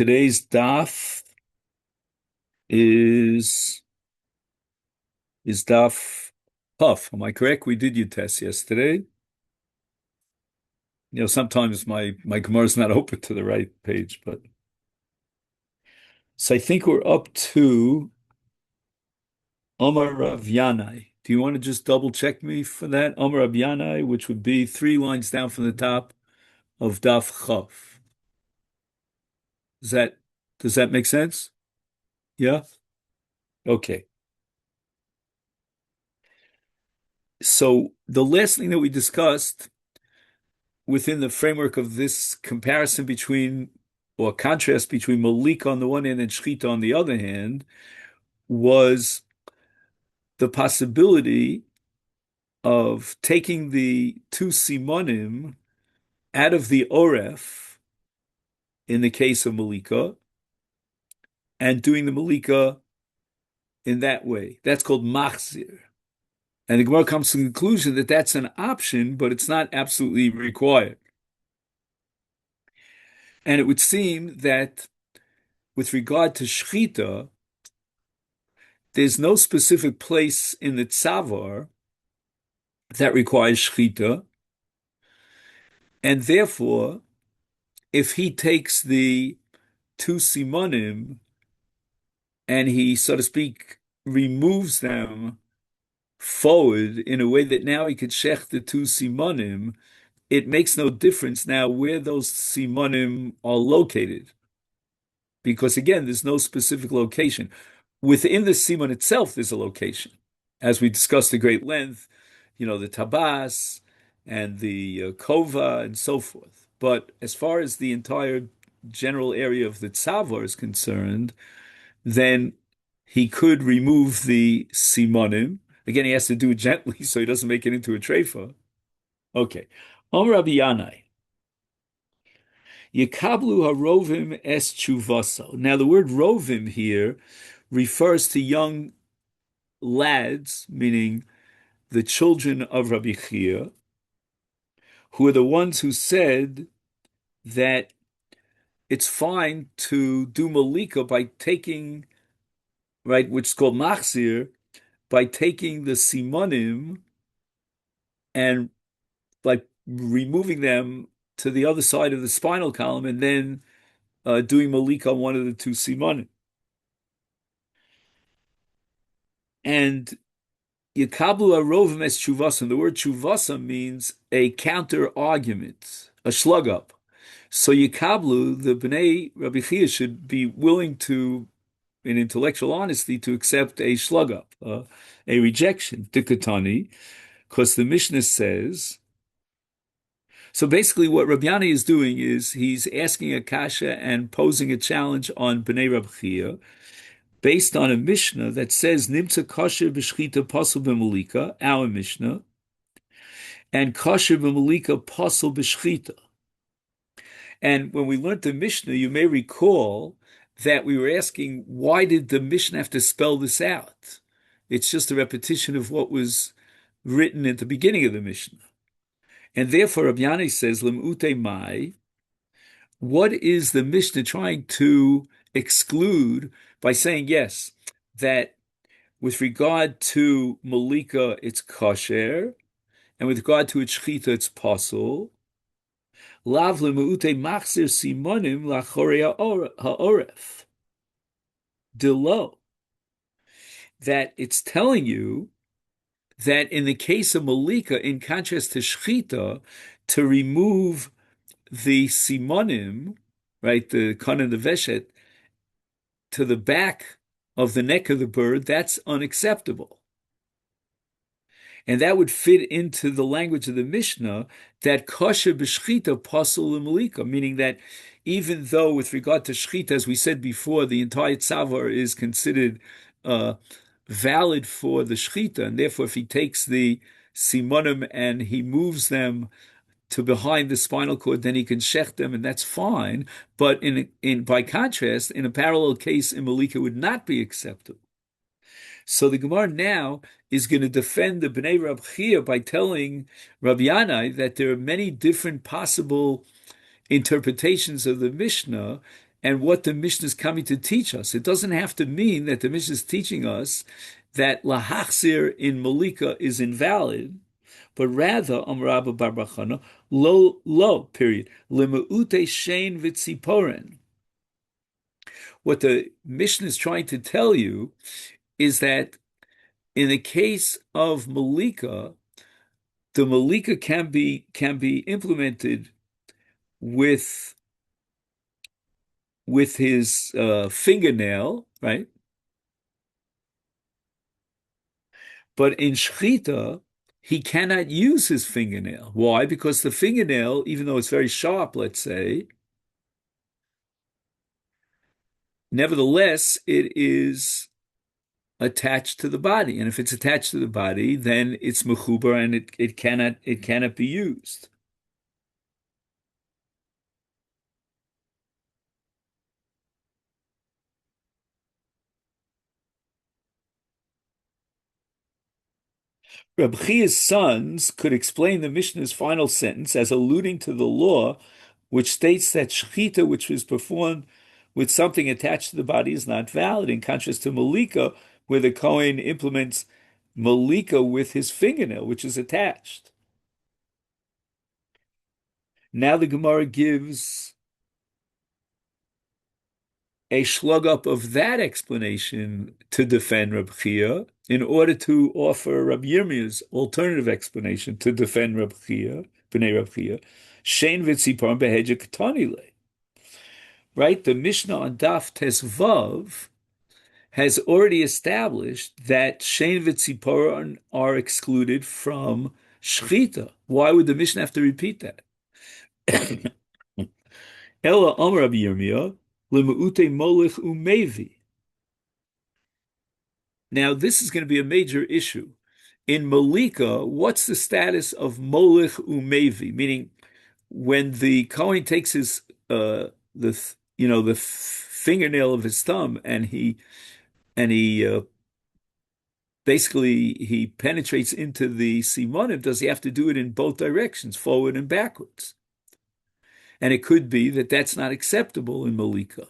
Today's daf is daf Puff. Am I correct? We did your test yesterday. Sometimes my Gemara is not open to the right page, but so I think we're up to Amar Rav Yanai. Do you want to just double check me for that? Amar Rav Yanai, which would be 3 lines down from the top of daf Chav. Does that does that make sense? Yeah? Okay. So the last thing that we discussed within the framework of this comparison between or contrast between Malik on the one hand and Shchita on the other hand was the possibility of taking the two simonim out of the oref in the case of Malika and doing the Malika in that way. That's called machzir. And the Gemara comes to the conclusion that that's an option, but it's not absolutely required. And it would seem that with regard to Shchita, there's no specific place in the tzavar that requires shchita, and therefore, if he takes the two simonim and he, so to speak, removes them forward in a way that now he could shech the two simonim, it makes no difference now where those simonim are located, because again, there's no specific location. Within the simon itself, there's a location, as we discussed at great length, the tabas and the kova and so forth. But as far as the entire general area of the tzavar is concerned, then he could remove the simonim. Again, he has to do it gently so he doesn't make it into a treifa. Okay. Rabbi Yanai. Yekablu harovim es chuvaso. Now, the word rovim here refers to young lads, meaning the children of Rabbi Chia, who are the ones who said that it's fine to do malika by taking, right, which is called machzir, by taking the simonim and like removing them to the other side of the spinal column and then doing malika on one of the two simonim. And Yekablu arovim es chuvasam. The word chuvasam means a counter argument, a slug up. So Yekablu, the Bnei Rabbi Chia, should be willing to, in intellectual honesty, to accept a slug up, a rejection, dikatani, because the Mishnah says. So basically, what Rabbi Yanai is doing is he's asking a kasha and posing a challenge on Bnei Rabbi Chia, based on a Mishnah that says Nimtza kosher b'shchita pasul b'malika, our Mishnah, and kosher b'malika pasul b'shchita. And when we learned the Mishnah, you may recall that we were asking, why did the Mishnah have to spell this out? It's just a repetition of what was written at the beginning of the Mishnah. And therefore, Rabbi Yanai says, Lem'ute mai, what is the Mishnah trying to exclude by saying, yes, that with regard to Malika, it's kosher, and with regard to its shchita, it's pasul. Lav le'me'ute machzir simonim lachorei ha'oref. Delo. That it's telling you that in the case of Malika, in contrast to shchita, to remove the simonim, right, the kan and the veshet, to the back of the neck of the bird, that's unacceptable. And that would fit into the language of the Mishnah that kosher b'shchita pasul l'malika, meaning that even though with regard to shchita, as we said before, the entire tzavar is considered valid for the shchita, and therefore if he takes the simonim and he moves them to behind the spinal cord, then he can shech them, and that's fine. But in by contrast, in a parallel case, in Malika would not be acceptable. So the Gemara now is going to defend the Bnei Rabbi Chia by telling Rabbi Yanai that there are many different possible interpretations of the Mishnah, and what the Mishnah is coming to teach us. It doesn't have to mean that the Mishnah is teaching us that lahachzir in Malika is invalid, but rather, Amrabba Bar Bachana, lo, period, lemeute shein vitziporen. What the Mishnah is trying to tell you is that in the case of Malika, the Malika can be implemented with his fingernail, right? But in Shechita, he cannot use his fingernail. Why? Because the fingernail, even though it's very sharp, let's say, nevertheless, it is attached to the body. And if it's attached to the body, then it's mechubar and it cannot be used. Reb Chia's sons could explain the Mishnah's final sentence as alluding to the law which states that shechita, which was performed with something attached to the body, is not valid, in contrast to Malika, where the Kohen implements Malika with his fingernail, which is attached. Now the Gemara gives a slug up of that explanation to defend Reb Chia in order to offer Reb Yirmiyah's alternative explanation to defend Reb Chia, B'nai Reb Chia, Shein v'tzipar behedja katanile. Right? The Mishnah on Daf Tesvav has already established that Shein v'tzipar are excluded from Shechita. Why would the Mishnah have to repeat that? Ella Amar Rabbi Yirmiyah, L'me'ute molech umevi. Now, this is going to be a major issue. In Malika, what's the status of molech umevi? Meaning, when the Kohen takes his the fingernail of his thumb and he basically he penetrates into the simonim, does he have to do it in both directions, forward and backwards? And it could be that that's not acceptable in Malika.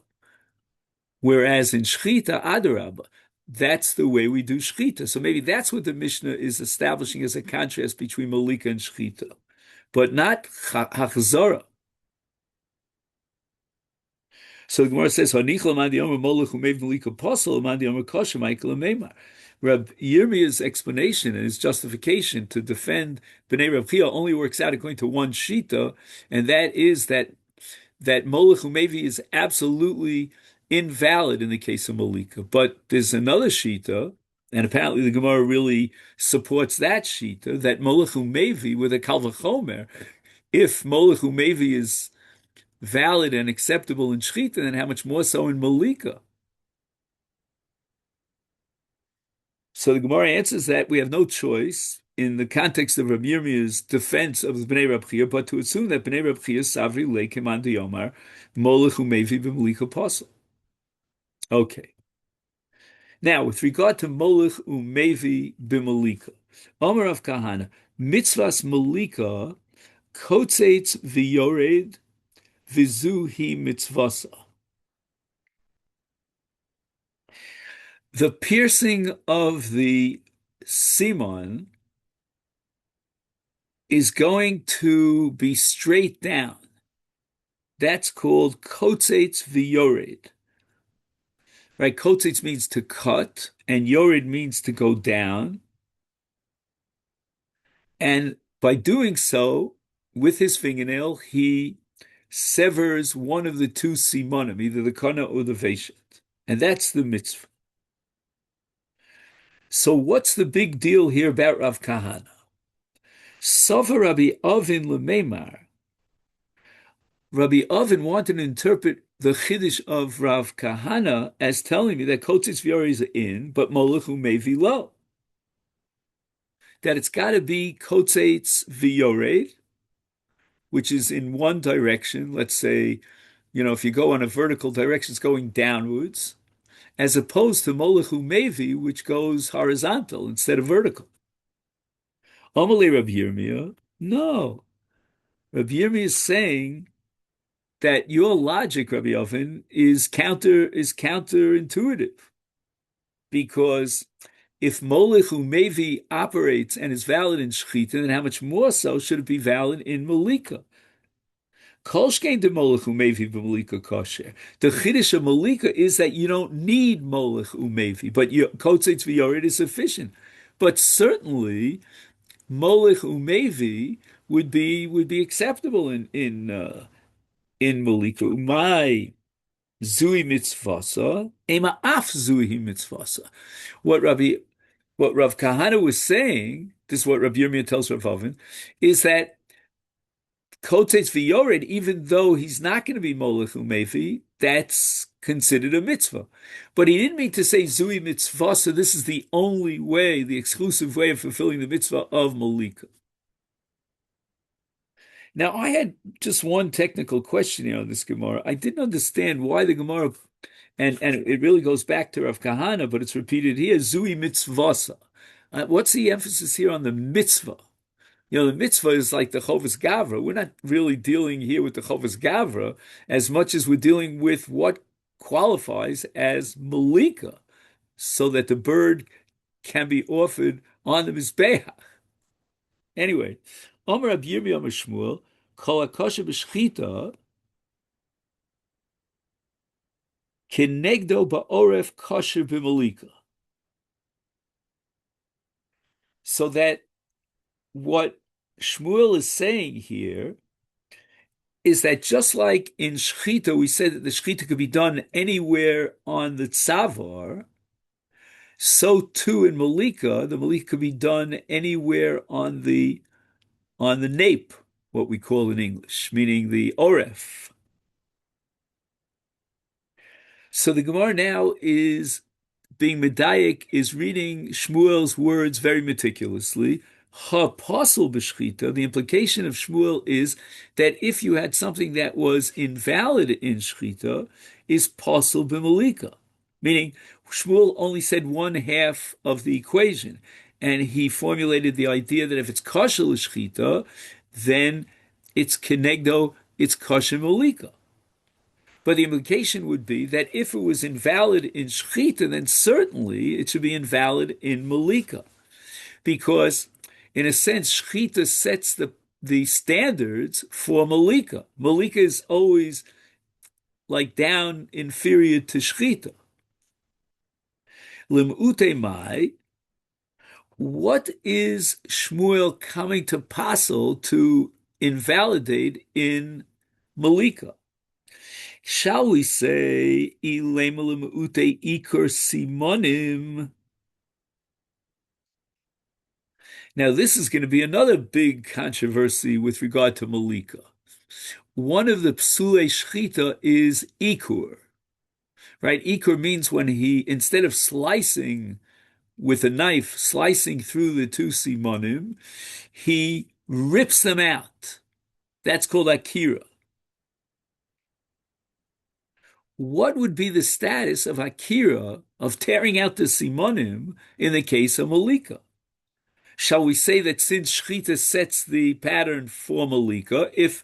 Whereas in Shechita, Adarabba, that's the way we do Shechita. So maybe that's what the Mishnah is establishing as a contrast between Malika and Shechita, but not Hachzara. So the Gemara says, "Hanichla man diyomer molech umev malika posel man diyomer kosher Michael Meimar." Reb Yirmiyah's explanation and his justification to defend Bnei Reb Chia only works out according to one shita, and that is that molech umevi is absolutely invalid in the case of malika. But there's another shita, and apparently the Gemara really supports that shita, that molech umevi with a kal v'chomer, if molech umevi is valid and acceptable in Shechita, then how much more so in Malika? So the Gemara answers that we have no choice in the context of Rabbi Yirmiyah's defense of the Bnei Reb Chia, but to assume that Bnei Reb Chia savri leikim an diyomar molech umevi b'malika posel. Okay. Now, with regard to molech umevi b'malika, Omer of Kahana, mitzvahs malika kotzetz v'yored Vizuhi mitzvasa. The piercing of the simon is going to be straight down. That's called kotzetz v'yored. Right? Kotzetz means to cut, and yored means to go down. And by doing so, with his fingernail, he severs one of the two simonim, either the kana or the veshet. And that's the mitzvah. So what's the big deal here about Rav Kahana? Sofa Rabbi Avin Lemeimar. Rabbi Avin wanted to interpret the Chiddush of Rav Kahana as telling me that Kotzitz V'Yori is in, but Molech Umevi lo. That it's got to be Kotzitz V'Yored, which is in one direction. Let's say, if you go on a vertical direction, it's going downwards, as opposed to Molech Umevi, which goes horizontal instead of vertical. Amalei Rabbi Yirmiyah, no. Rabbi Yirmiyah is saying that your logic, Rabbi Yochanan, is counterintuitive because if Molech Umevi operates and is valid in Shechita, then how much more so should it be valid in Malika? Kolshkein de Molech Umevi b'Malika kosher. The Chiddush of Malika is that you don't need Molech Umevi, but your Kotzetz V'Yored is sufficient. But certainly Molech Umevi would be acceptable in Malika. Umay Zui mitzvasa, ema af zui mitzvasa. What Rabbi, what Rav Kahana was saying, this is what Rabbi Yirmiyah tells Rav Avin, is that Kotetz v'yored, even though he's not going to be Molech umefi, that's considered a mitzvah. But he didn't mean to say zui mitzvah, so this is the only way, the exclusive way of fulfilling the mitzvah of Malika. Now, I had just one technical question here on this Gemara. I didn't understand why the Gemara, and it really goes back to Rav Kahana, but it's repeated here, Zui mitzvasa. What's the emphasis here on the mitzvah? The mitzvah is like the Chovas Gavra. We're not really dealing here with the Chovas Gavra as much as we're dealing with what qualifies as Malika, so that the bird can be offered on the Mizbeach. Anyway, Omer Rabbi Yirmiyah Omer Shmuel, Kol HaKosher B'Shchita, Kenegdo Ba'oref Kosher B'Malika. So that what Shmuel is saying here is that just like in Shechita, we said that the Shechita could be done anywhere on the Tzavar, so too in Malika, the Malika could be done anywhere on the nape, what we call in English, meaning the Oref. So the Gemara now is being medayik, is reading Shmuel's words very meticulously. Ha-posel b'shchita, the implication of Shmuel is that if you had something that was invalid in shchita, is posel b'malika. Meaning, Shmuel only said one half of the equation, and he formulated the idea that if it's kosher l'shchita, then it's kenegdo, it's kosher malika. But the implication would be that if it was invalid in Shechita, then certainly it should be invalid in Malika. Because, in a sense, Shechita sets the standards for Malika. Malika is always like down inferior to Shechita. Lim'ute mai, what is Shmuel coming to Pasel to invalidate in Malika? Shall we say, ikur simonim? Now, this is going to be another big controversy with regard to Malika. One of the psulei shchita is ikur, right? Ikur means when he, instead of slicing with a knife, slicing through the two simonim, he rips them out. That's called akira. What would be the status of akira, of tearing out the simonim, in the case of malika? Shall we say that since shchita sets the pattern for malika, if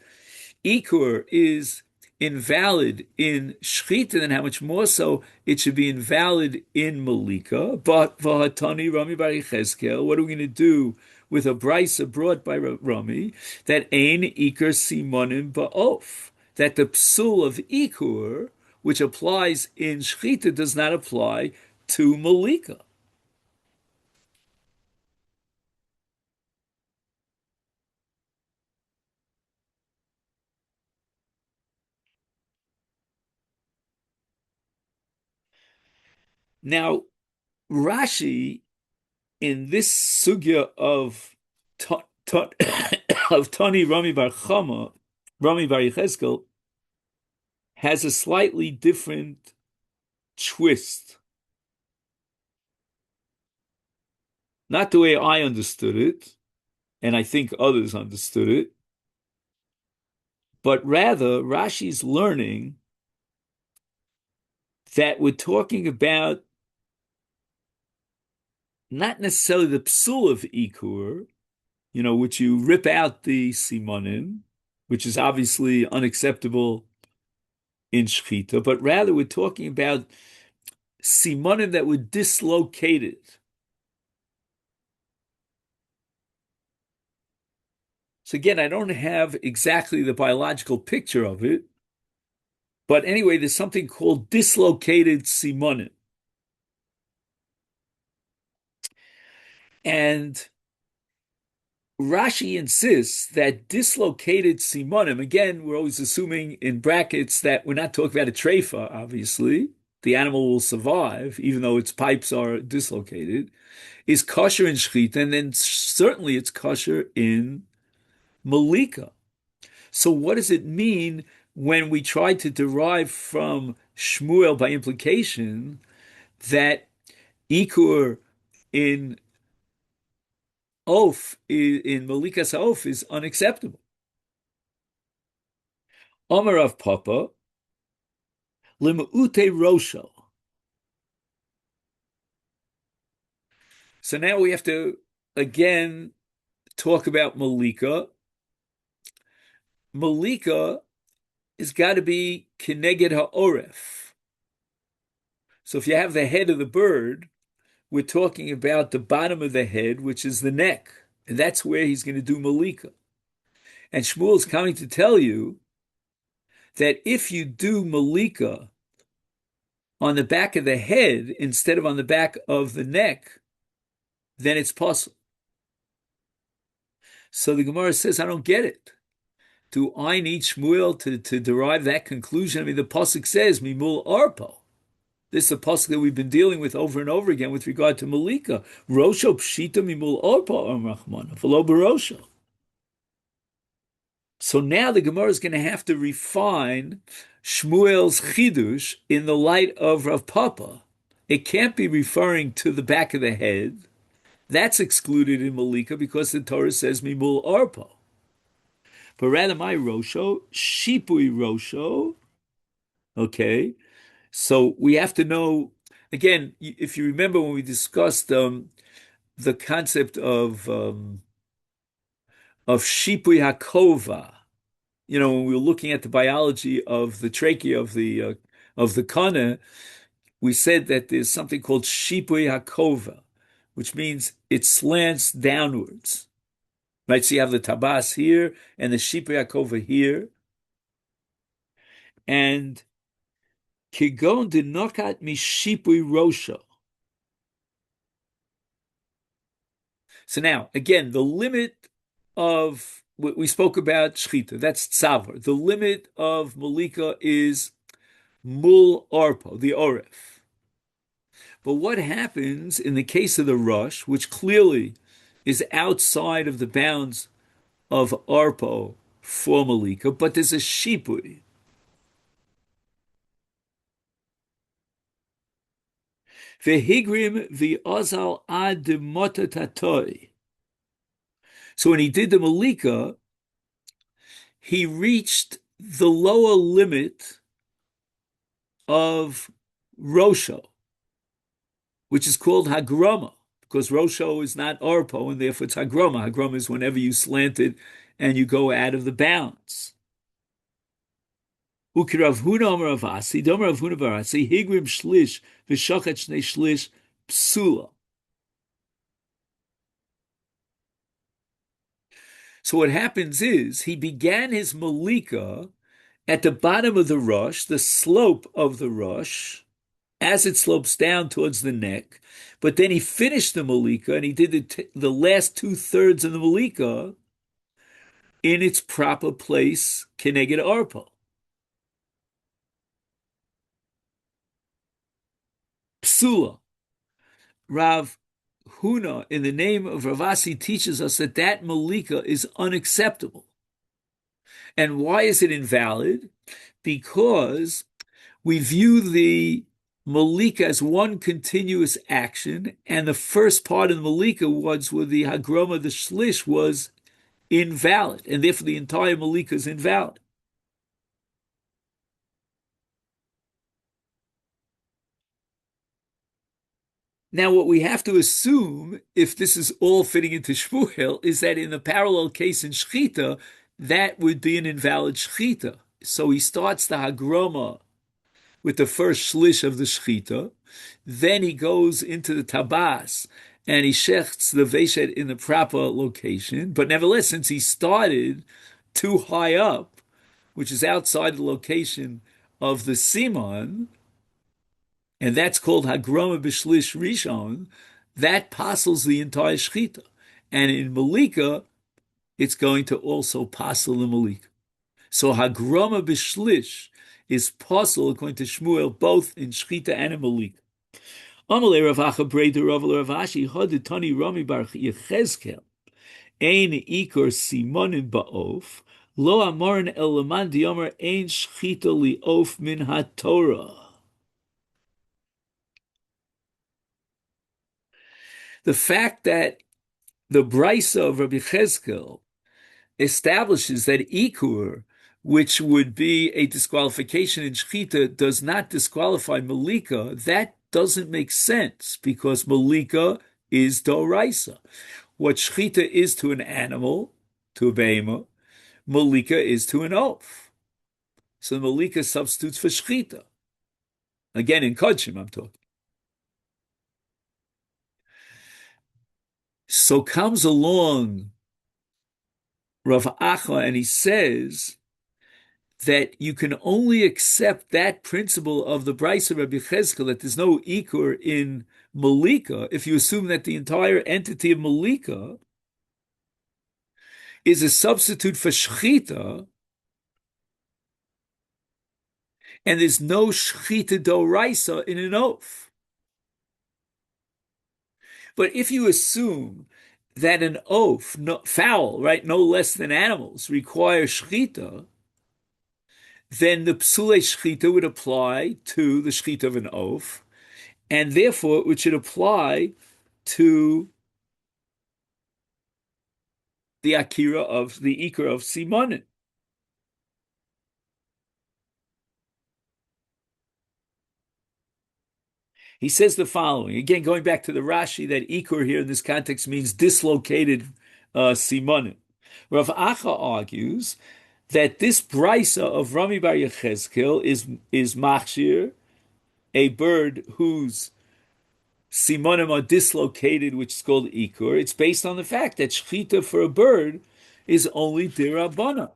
ikur is invalid in shchita, then how much more so it should be invalid in malika? But v'hatani Rami bar Yechezkel, what are we going to do with a brisa brought by Rami that ein ikur simonim ba'of, that the psul of ikur, which applies in shchita, does not apply to malika? Now, Rashi, in this sugya of of Tani Rami bar Chama, Rami bar Yechezkel, has a slightly different twist. Not the way I understood it, and I think others understood it, but rather Rashi's learning that we're talking about not necessarily the psul of ikur, which you rip out the simonim, which is obviously unacceptable in Shechita, but rather we're talking about simonim that were dislocated. So again, I don't have exactly the biological picture of it, but anyway, there's something called dislocated simonim. And Rashi insists that dislocated simonim, again, we're always assuming in brackets that we're not talking about a treifa, obviously. The animal will survive, even though its pipes are dislocated, is kosher in shechita, and then certainly it's kosher in malika. So what does it mean when we try to derive from Shmuel by implication that ikur in Oaf in Malikas Oaf is unacceptable? Omer of Papa, Limute Rosho. So now we have to again talk about Malika. Malika has got to be Keneged Ha'oref. So if you have the head of the bird, we're talking about the bottom of the head, which is the neck. And that's where he's going to do Malika. And Shmuel's coming to tell you that if you do Malika on the back of the head instead of on the back of the neck, then it's possible. So the Gemara says, I don't get it. Do I need Shmuel to derive that conclusion? I mean, the Pasuk says, Mimul Arpo. This is a pasuk that we've been dealing with over and over again with regard to Malika. Rosho pshita mimul orpa amrachman v'lo barosho. So now the Gemara is going to have to refine Shmuel's chidush in the light of Rav Papa. It can't be referring to the back of the head. That's excluded in Malika because the Torah says mimul orpa. But rather my Rosho, shipui Rosho, okay. So we have to know, again, if you remember when we discussed the concept of shipui hakova, when we were looking at the biology of the trachea of the kana, we said that there's something called shipui hakova, which means it slants downwards. Right, so you have the tabas here and the shipui hakova here, and Kigon de nokat mishipui rosho. So now, again, the limit of what we spoke about shchita, that's tzavar. The limit of malika is mul arpo, the oref. But what happens in the case of the rush, which clearly is outside of the bounds of arpo for malika, but there's a shipui. Vehigrim v'ozal ad motatatoi. So when he did the malika, he reached the lower limit of Rosho, which is called Hagrama, because Rosho is not Arpo, and therefore it's Hagrama. Hagrama is whenever you slant it and you go out of the bounds. Ukirav Huna Omer Avasi, Domer Rav Huna Barasi, Higrim Shlish, V'shochet Shnei Shlish, Psula. So what happens is he began his malika at the bottom of the rush, the slope of the rush, as it slopes down towards the neck. But then he finished the malika and he did the last 2/3 of the malika in its proper place, keneged arpo. Psula. Rav Huna, in the name of Ravasi, teaches us that malika is unacceptable. And why is it invalid? Because we view the malika as one continuous action, and the first part of the malika was where the hagroma, the shlish, was invalid, and therefore the entire malika is invalid. Now, what we have to assume, if this is all fitting into Shmuel, is that in the parallel case in Shechita, that would be an invalid Shechita. So he starts the Hagroma with the first shlish of the shechita. Then he goes into the tabas and he shechts the veshet in the proper location. But nevertheless, since he started too high up, which is outside the location of the simon, and that's called hagroma b'shlish rishon, that passes the entire shechita. And in malika, it's going to also passel the malika. So hagroma b'shlish is possible according to Shmuel both in shchita and in malika. Amalei Rav Acha Breder Rav Ashi Hod Tani Rami Bar Yechezkel Ein Ikor Simonim Ba'of Lo Amorin El Laman Diomer Ein Shchita Liof Min HaTorah. The fact that the Brisa of Rabbi Chezkel establishes that Ikur, which would be a disqualification in Shechita, does not disqualify Malika, that doesn't make sense because Malika is Doraisa. What Shechita is to an animal, to a Behema, Malika is to an oaf. So Malika substitutes for Shechita. Again, in Kodshim, I'm talking. So comes along Rav Acha and he says that you can only accept that principle of the Brisa of Rabbi Chezkel, that there's no Ikur in Malika, if you assume that the entire entity of Malika is a substitute for Shechita, and there's no Shechita Doraisa in an oaf. But if you assume that an oaf, fowl, right, no less than animals, require Shechita, then the Psule Shechita would apply to the Shechita of an oaf, and therefore it should apply to the Akira of the Iker of Simonin. He says the following, again, going back to the Rashi, that Ikur here in this context means dislocated Simonim. Rav Acha argues that this brisa of Rami Bar Yechezkel is machshir, a bird whose simonim are dislocated, which is called ikur. It's based on the fact that shechita for a bird is only dirabana.